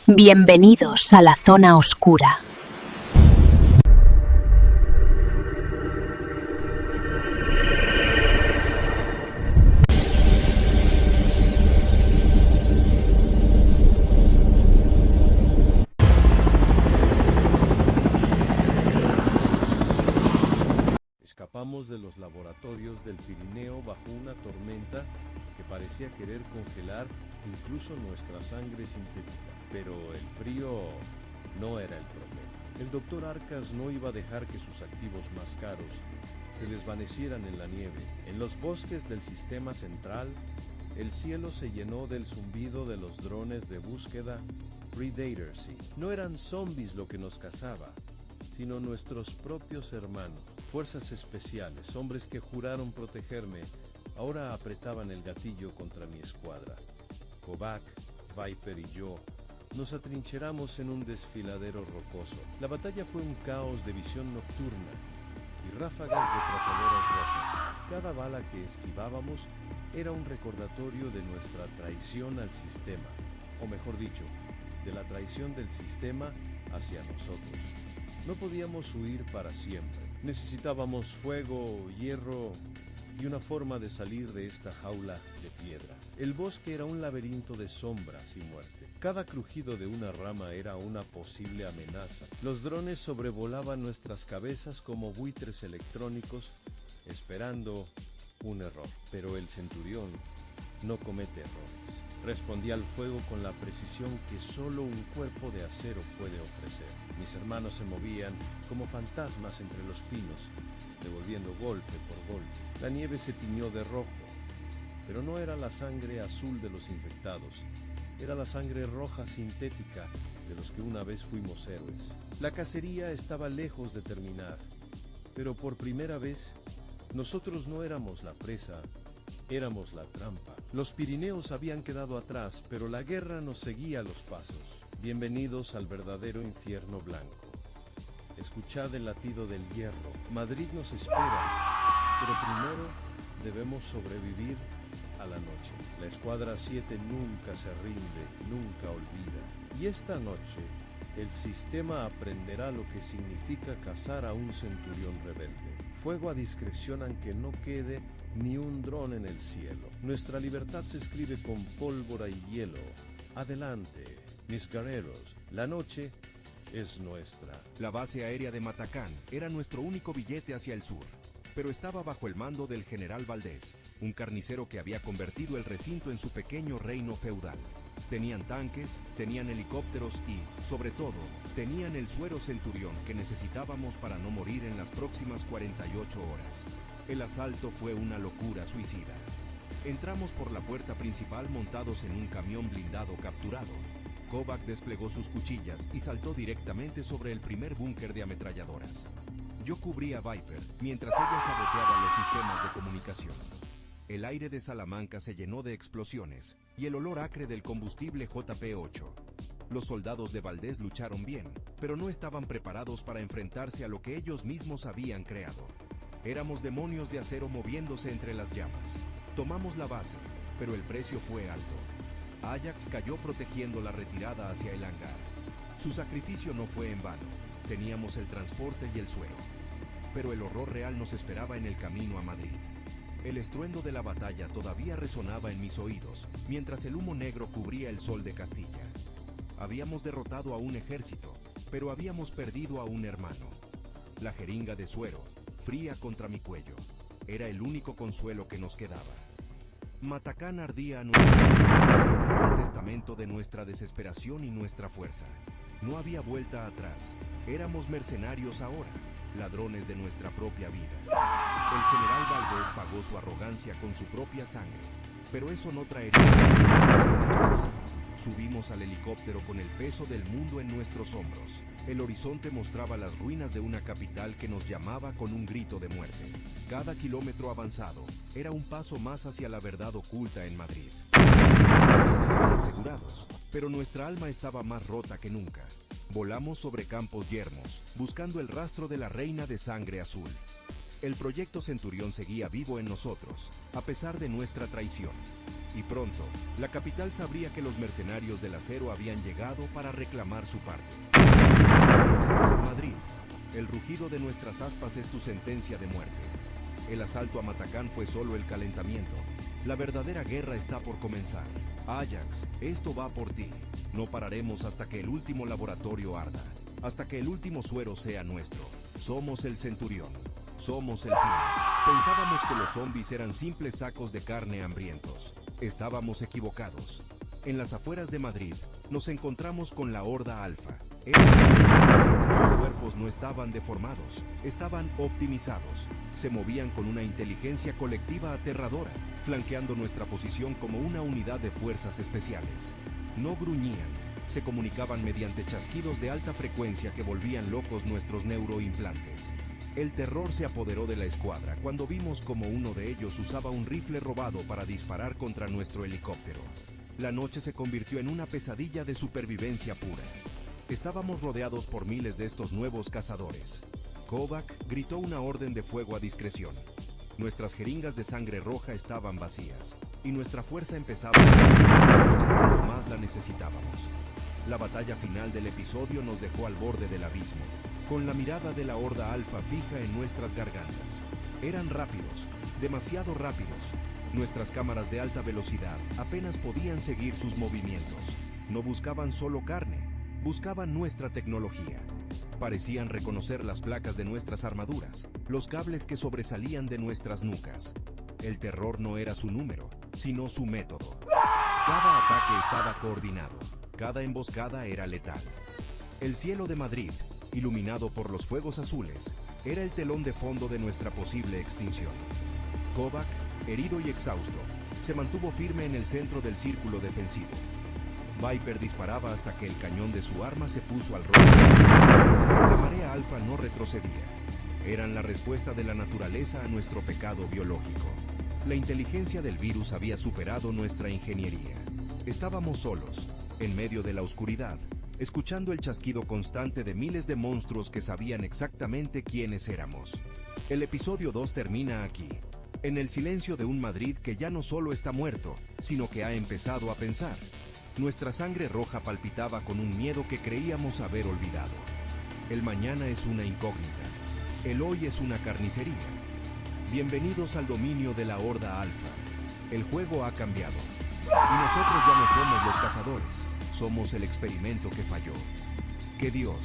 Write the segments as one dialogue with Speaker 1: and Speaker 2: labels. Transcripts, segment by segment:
Speaker 1: Bienvenidos a la zona oscura.
Speaker 2: Escapamos de los laboratorios del Pirineo bajo una tormenta que parecía querer congelar incluso nuestra sangre sintética. Pero el frío no era el problema. El doctor Arcas no iba a dejar que sus activos más caros se desvanecieran en la nieve. En los bosques del sistema central, el cielo se llenó del zumbido de los drones de búsqueda Predators. No eran zombies lo que nos cazaba, sino nuestros propios hermanos. Fuerzas especiales, hombres que juraron protegerme, ahora apretaban el gatillo contra mi escuadra. Kovac, Viper y yo nos atrincheramos en un desfiladero rocoso. La batalla fue un caos de visión nocturna y ráfagas de trazadoras rojas. Cada bala que esquivábamos era un recordatorio de nuestra traición al sistema, o mejor dicho, de la traición del sistema hacia nosotros. No podíamos huir para siempre. Necesitábamos fuego, hierro y una forma de salir de esta jaula de piedra. El bosque era un laberinto de sombras y muerte. Cada crujido de una rama era una posible amenaza. Los drones sobrevolaban nuestras cabezas como buitres electrónicos, esperando un error. Pero el centurión no comete errores. Respondía al fuego con la precisión que solo un cuerpo de acero puede ofrecer. Mis hermanos se movían como fantasmas entre los pinos, devolviendo golpe por golpe. La nieve se tiñó de rojo, pero no era la sangre azul de los infectados, era la sangre roja sintética de los que una vez fuimos héroes. La cacería estaba lejos de terminar, pero por primera vez, nosotros no éramos la presa, éramos la trampa. Los Pirineos habían quedado atrás, pero la guerra nos seguía los pasos. Bienvenidos al verdadero infierno blanco. Escuchad el latido del hierro. Madrid nos espera, pero primero debemos sobrevivir a la noche. La escuadra 7 nunca se rinde, nunca olvida. Y esta noche, el sistema aprenderá lo que significa cazar a un centurión rebelde. Fuego a discreción aunque no quede ni un dron en el cielo. Nuestra libertad se escribe con pólvora y hielo. Adelante, mis guerreros. La noche es nuestra.
Speaker 3: La base aérea de Matacán era nuestro único billete hacia el sur, pero estaba bajo el mando del general Valdés, un carnicero que había convertido el recinto en su pequeño reino feudal. Tenían tanques, tenían helicópteros y, sobre todo, tenían el suero centurión que necesitábamos para no morir en las próximas 48 horas. El asalto fue una locura suicida. Entramos por la puerta principal montados en un camión blindado capturado. Kovac desplegó sus cuchillas y saltó directamente sobre el primer búnker de ametralladoras. Yo cubrí a Viper mientras ella saboteaba los sistemas de comunicación. El aire de Salamanca se llenó de explosiones y el olor acre del combustible JP-8. Los soldados de Valdés lucharon bien, pero no estaban preparados para enfrentarse a lo que ellos mismos habían creado. Éramos demonios de acero moviéndose entre las llamas. Tomamos la base, pero el precio fue alto. Ajax cayó protegiendo la retirada hacia el hangar. Su sacrificio no fue en vano. Teníamos el transporte y el suero. Pero el horror real nos esperaba en el camino a Madrid. El estruendo de la batalla todavía resonaba en mis oídos, mientras el humo negro cubría el sol de Castilla. Habíamos derrotado a un ejército, pero habíamos perdido a un hermano. La jeringa de suero, fría contra mi cuello, era el único consuelo que nos quedaba. Matacán ardía a nuestros ojos, un testamento de nuestra desesperación y nuestra fuerza. No había vuelta atrás, éramos mercenarios ahora, ladrones de nuestra propia vida. El general Valdés pagó su arrogancia con su propia sangre, pero eso no traería. Subimos al helicóptero con el peso del mundo en nuestros hombros. El horizonte mostraba las ruinas de una capital que nos llamaba con un grito de muerte. Cada kilómetro avanzado era un paso más hacia la verdad oculta en Madrid. Estaban asegurados, pero nuestra alma estaba más rota que nunca. Volamos sobre campos yermos, buscando el rastro de la reina de sangre azul. El proyecto Centurión seguía vivo en nosotros, a pesar de nuestra traición. Y pronto, la capital sabría que los mercenarios del acero habían llegado para reclamar su parte. Madrid, el rugido de nuestras aspas es tu sentencia de muerte. El asalto a Matacán fue solo el calentamiento. La verdadera guerra está por comenzar. Ajax, esto va por ti. No pararemos hasta que el último laboratorio arda, hasta que el último suero sea nuestro. Somos el Centurión. Somos el fin. Pensábamos que los zombies eran simples sacos de carne hambrientos. Estábamos equivocados. En las afueras de Madrid, nos encontramos con la Horda Alfa. Sus cuerpos no estaban deformados, estaban optimizados. Se movían con una inteligencia colectiva aterradora, flanqueando nuestra posición como una unidad de fuerzas especiales. No gruñían, se comunicaban mediante chasquidos de alta frecuencia que volvían locos nuestros neuroimplantes. El terror se apoderó de la escuadra cuando vimos como uno de ellos usaba un rifle robado para disparar contra nuestro helicóptero. La noche se convirtió en una pesadilla de supervivencia pura. Estábamos rodeados por miles de estos nuevos cazadores. Kovac gritó una orden de fuego a discreción. Nuestras jeringas de sangre roja estaban vacías, y nuestra fuerza empezaba a caer justo cuando más la necesitábamos. La batalla final del episodio nos dejó al borde del abismo, con la mirada de la Horda Alfa fija en nuestras gargantas. Eran rápidos, demasiado rápidos. Nuestras cámaras de alta velocidad apenas podían seguir sus movimientos. No buscaban solo carne, buscaban nuestra tecnología. Parecían reconocer las placas de nuestras armaduras, los cables que sobresalían de nuestras nucas. El terror no era su número, sino su método. Cada ataque estaba coordinado, cada emboscada era letal. El cielo de Madrid, iluminado por los fuegos azules, era el telón de fondo de nuestra posible extinción. Kovac, herido y exhausto, se mantuvo firme en el centro del círculo defensivo. Viper disparaba hasta que el cañón de su arma se puso al rojo. La marea alfa no retrocedía. Eran la respuesta de la naturaleza a nuestro pecado biológico. La inteligencia del virus había superado nuestra ingeniería. Estábamos solos, en medio de la oscuridad, escuchando el chasquido constante de miles de monstruos que sabían exactamente quiénes éramos. El episodio 2 termina aquí, en el silencio de un Madrid que ya no solo está muerto, sino que ha empezado a pensar. Nuestra sangre roja palpitaba con un miedo que creíamos haber olvidado. El mañana es una incógnita. El hoy es una carnicería. Bienvenidos al dominio de la Horda Alfa. El juego ha cambiado. Y nosotros ya no somos los cazadores. Somos el experimento que falló. Que Dios,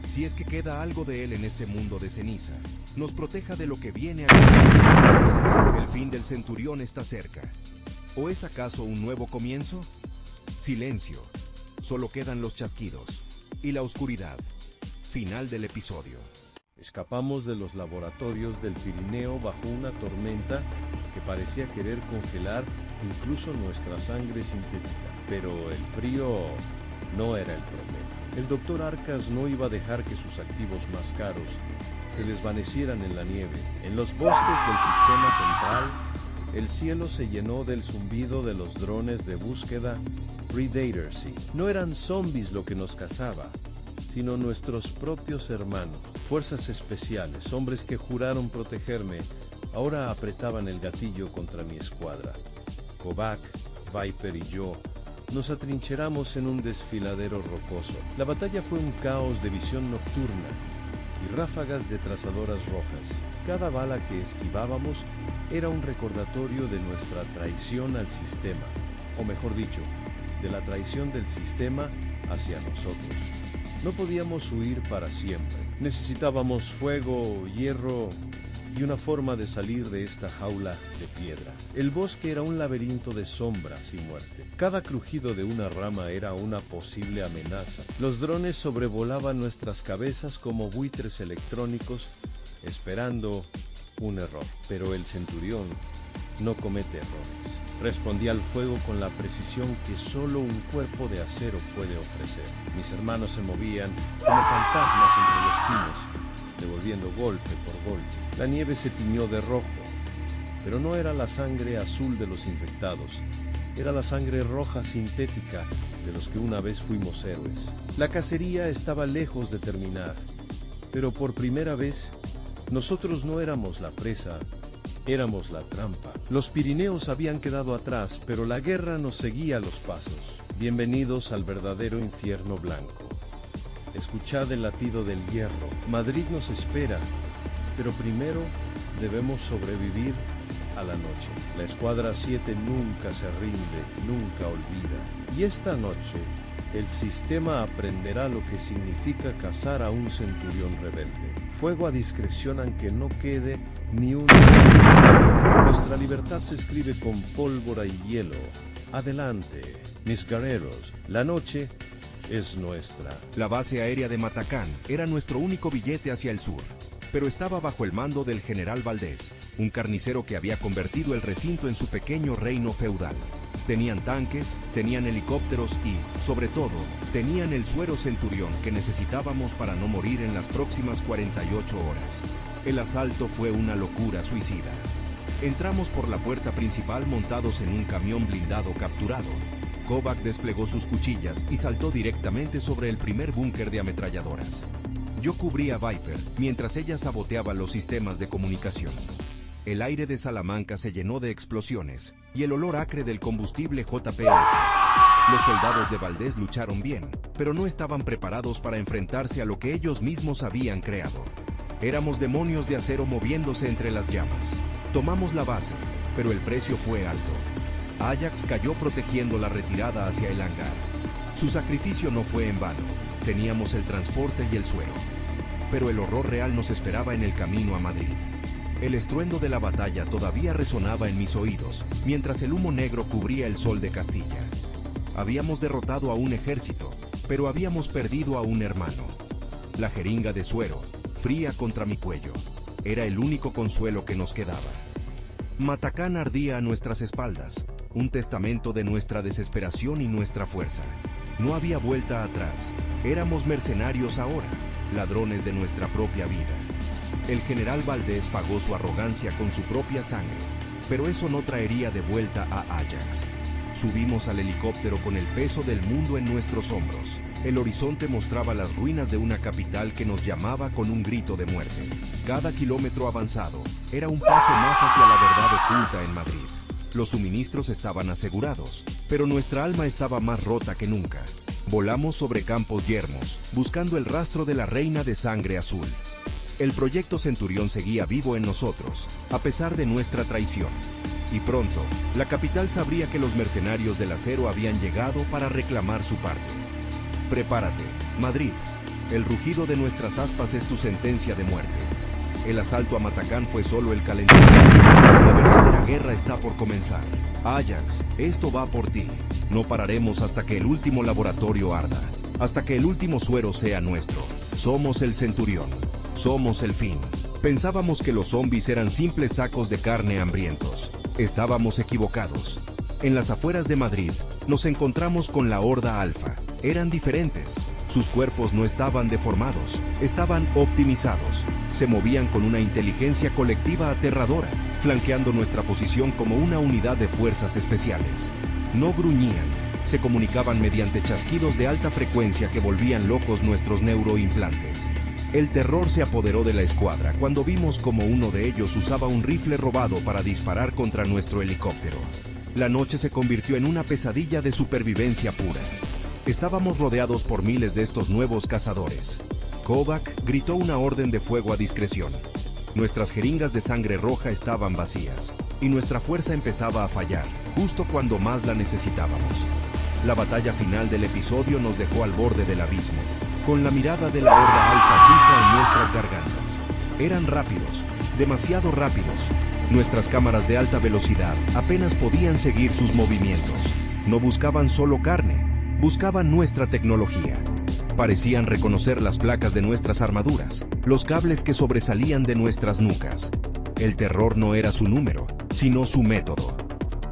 Speaker 3: si es que queda algo de él en este mundo de ceniza, nos proteja de lo que viene a continuación. El fin del Centurión está cerca. ¿O es acaso un nuevo comienzo? Silencio. Solo quedan los chasquidos. Y la oscuridad. Final del episodio.
Speaker 2: Escapamos de los laboratorios del Pirineo bajo una tormenta que parecía querer congelar incluso nuestra sangre sintética. Pero el frío no era el problema. El doctor Arcas no iba a dejar que sus activos más caros se desvanecieran en la nieve. En los bosques del sistema central, el cielo se llenó del zumbido de los drones de búsqueda Predators. No eran zombies lo que nos cazaba, sino nuestros propios hermanos. Fuerzas especiales, hombres que juraron protegerme, ahora apretaban el gatillo contra mi escuadra. Kovac, Viper y yo nos atrincheramos en un desfiladero rocoso. La batalla fue un caos de visión nocturna y ráfagas de trazadoras rojas. Cada bala que esquivábamos era un recordatorio de nuestra traición al sistema, o mejor dicho, de la traición del sistema hacia nosotros. No podíamos huir para siempre. Necesitábamos fuego, hierro y una forma de salir de esta jaula de piedra. El bosque era un laberinto de sombras y muerte. Cada crujido de una rama era una posible amenaza. Los drones sobrevolaban nuestras cabezas como buitres electrónicos, esperando un error. Pero el Centurión no comete errores. Respondí al fuego con la precisión que solo un cuerpo de acero puede ofrecer. Mis hermanos se movían como fantasmas entre los pinos, devolviendo golpe por golpe. La nieve se tiñó de rojo, pero no era la sangre azul de los infectados, era la sangre roja sintética de los que una vez fuimos héroes. La cacería estaba lejos de terminar, pero por primera vez, nosotros no éramos la presa, Éramos la trampa. Los Pirineos habían quedado atrás, pero la guerra nos seguía a los pasos. Bienvenidos al verdadero infierno blanco. Escuchad el latido del hierro. Madrid nos espera, pero primero debemos sobrevivir a la noche. La Escuadra 7 nunca se rinde, nunca olvida. Y esta noche, el sistema aprenderá lo que significa cazar a un centurión rebelde. Fuego a discreción aunque no quede ni un... Nuestra libertad se escribe con pólvora y hielo. Adelante, mis guerreros. La noche es nuestra.
Speaker 3: La base aérea de Matacán era nuestro único billete hacia el sur, pero estaba bajo el mando del general Valdés, un carnicero que había convertido el recinto en su pequeño reino feudal. Tenían tanques, tenían helicópteros y, sobre todo, tenían el suero centurión que necesitábamos para no morir en las próximas 48 horas. El asalto fue una locura suicida. Entramos por la puerta principal montados en un camión blindado capturado. Kovac desplegó sus cuchillas y saltó directamente sobre el primer búnker de ametralladoras. Yo cubría a Viper mientras ella saboteaba los sistemas de comunicación. El aire de Salamanca se llenó de explosiones y el olor acre del combustible JP-8. Los soldados de Valdés lucharon bien, pero no estaban preparados para enfrentarse a lo que ellos mismos habían creado. Éramos demonios de acero moviéndose entre las llamas. Tomamos la base, pero el precio fue alto. Ajax cayó protegiendo la retirada hacia el hangar. Su sacrificio no fue en vano. Teníamos el transporte y el suero. Pero el horror real nos esperaba en el camino a Madrid. El estruendo de la batalla todavía resonaba en mis oídos, mientras el humo negro cubría el sol de Castilla. Habíamos derrotado a un ejército, pero habíamos perdido a un hermano. La jeringa de suero, fría contra mi cuello, era el único consuelo que nos quedaba. Matacán ardía a nuestras espaldas, un testamento de nuestra desesperación y nuestra fuerza. No había vuelta atrás. Éramos mercenarios ahora, ladrones de nuestra propia vida. El general Valdés pagó su arrogancia con su propia sangre, pero eso no traería de vuelta a Ajax. Subimos al helicóptero con el peso del mundo en nuestros hombros. El horizonte mostraba las ruinas de una capital que nos llamaba con un grito de muerte. Cada kilómetro avanzado era un paso más hacia la verdad oculta en Madrid. Los suministros estaban asegurados, pero nuestra alma estaba más rota que nunca. Volamos sobre campos yermos, buscando el rastro de la reina de sangre azul. El proyecto Centurión seguía vivo en nosotros, a pesar de nuestra traición. Y pronto, la capital sabría que los mercenarios del acero habían llegado para reclamar su parte. Prepárate, Madrid. El rugido de nuestras aspas es tu sentencia de muerte. El asalto a Matacán fue solo el calentamiento. La verdadera guerra está por comenzar. Ajax, esto va por ti. No pararemos hasta que el último laboratorio arda, hasta que el último suero sea nuestro. Somos el Centurión. Somos el fin. Pensábamos que los zombies eran simples sacos de carne hambrientos. Estábamos equivocados. En las afueras de Madrid, nos encontramos con la Horda Alfa. Eran diferentes. Sus cuerpos no estaban deformados, estaban optimizados. Se movían con una inteligencia colectiva aterradora, flanqueando nuestra posición como una unidad de fuerzas especiales. No gruñían, se comunicaban mediante chasquidos de alta frecuencia que volvían locos nuestros neuroimplantes. El terror se apoderó de la escuadra cuando vimos como uno de ellos usaba un rifle robado para disparar contra nuestro helicóptero. La noche se convirtió en una pesadilla de supervivencia pura. Estábamos rodeados por miles de estos nuevos cazadores. Kovac gritó una orden de fuego a discreción. Nuestras jeringas de sangre roja estaban vacías, y nuestra fuerza empezaba a fallar, justo cuando más la necesitábamos. La batalla final del episodio nos dejó al borde del abismo, con la mirada de la Horda Alfa fija en nuestras gargantas. Eran rápidos, demasiado rápidos. Nuestras cámaras de alta velocidad apenas podían seguir sus movimientos. No buscaban solo carne, buscaban nuestra tecnología. Parecían reconocer las placas de nuestras armaduras, los cables que sobresalían de nuestras nucas. El terror no era su número, sino su método.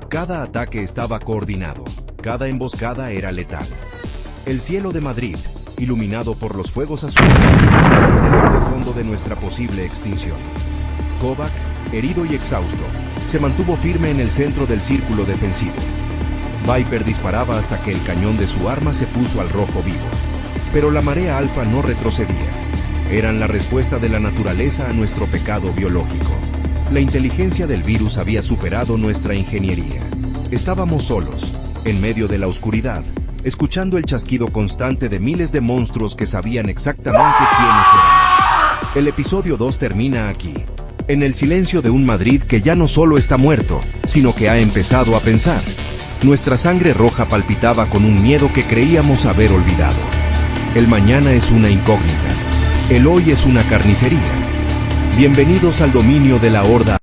Speaker 3: Cada ataque estaba coordinado, cada emboscada era letal. El cielo de Madrid, iluminado por los fuegos azules, era el telón de fondo de nuestra posible extinción. Kovac, herido y exhausto, se mantuvo firme en el centro del círculo defensivo. Viper disparaba hasta que el cañón de su arma se puso al rojo vivo. Pero la marea alfa no retrocedía. Eran la respuesta de la naturaleza a nuestro pecado biológico. La inteligencia del virus había superado nuestra ingeniería. Estábamos solos, en medio de la oscuridad, escuchando el chasquido constante de miles de monstruos que sabían exactamente quiénes éramos. El episodio 2 termina aquí, en el silencio de un Madrid que ya no solo está muerto, sino que ha empezado a pensar. Nuestra sangre roja palpitaba con un miedo que creíamos haber olvidado. El mañana es una incógnita. El hoy es una carnicería. Bienvenidos al dominio de la Horda.